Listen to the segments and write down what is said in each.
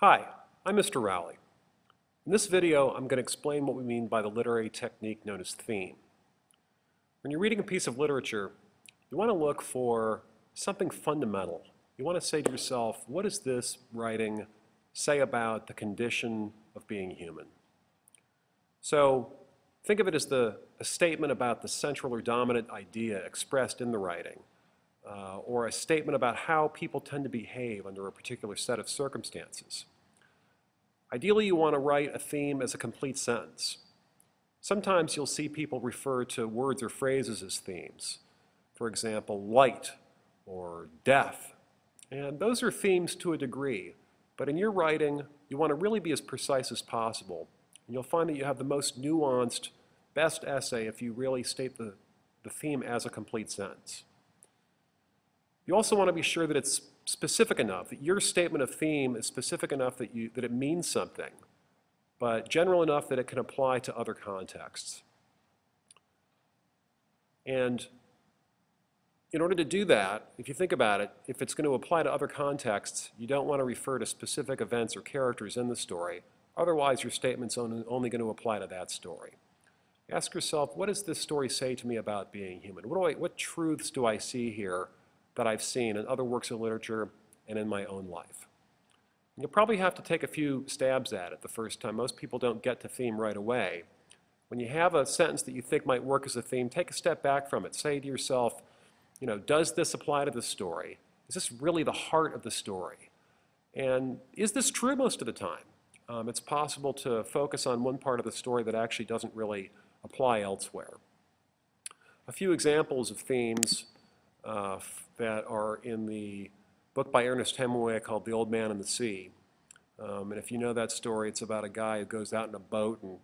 Hi, I'm Mr. Rowley. In this video, I'm going to explain what we mean by the literary technique known as theme. When you're reading a piece of literature, you want to look for something fundamental. You want to say to yourself, what does this writing say about the condition of being human? So think of it as a statement about the central or dominant idea expressed in the writing, or a statement about how people tend to behave under a particular set of circumstances. Ideally, you want to write a theme as a complete sentence. Sometimes you'll see people refer to words or phrases as themes. For example, light or death. And those are themes to a degree. But in your writing, you want to really be as precise as possible. And you'll find that you have the most nuanced, best essay if you really state the theme as a complete sentence. You also want to be sure that it's specific enough, that your statement of theme is specific enough that it means something, but general enough that it can apply to other contexts. And in order to do that, if you think about it, if it's going to apply to other contexts, you don't want to refer to specific events or characters in the story. Otherwise, your statement's only going to apply to that story. Ask yourself, what does this story say to me about being human? What truths do I see here that I've seen in other works of literature and in my own life? You'll probably have to take a few stabs at it the first time. Most people don't get to theme right away. When you have a sentence that you think might work as a theme, take a step back from it. Say to yourself, does this apply to the story? Is this really the heart of the story? And is this true most of the time? It's possible to focus on one part of the story that actually doesn't really apply elsewhere. A few examples of themes that are in the book by Ernest Hemingway called The Old Man and the Sea. And if you know that story, it's about a guy who goes out in a boat and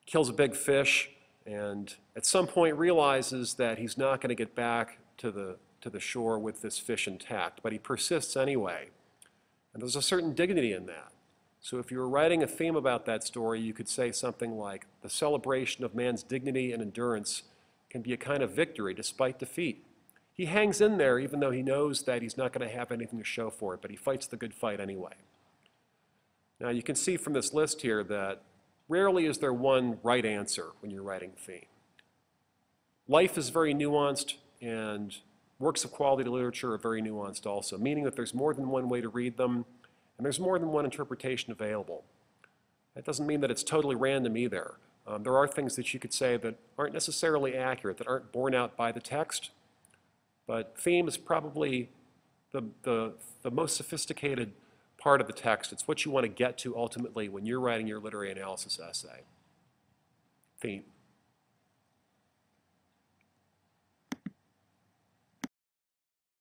kills a big fish, and at some point realizes that he's not going to get back to the shore with this fish intact, but he persists anyway. And there's a certain dignity in that. So if you were writing a theme about that story, you could say something like, the celebration of man's dignity and endurance can be a kind of victory despite defeat. He hangs in there even though he knows that he's not going to have anything to show for it, but he fights the good fight anyway. Now you can see from this list here that rarely is there one right answer when you're writing theme. Life is very nuanced, and works of quality literature are very nuanced also, meaning that there's more than one way to read them, and there's more than one interpretation available. That doesn't mean that it's totally random either. There are things that you could say that aren't necessarily accurate, that aren't borne out by the text. But theme is probably the most sophisticated part of the text. It's what you want to get to ultimately when you're writing your literary analysis essay. Theme.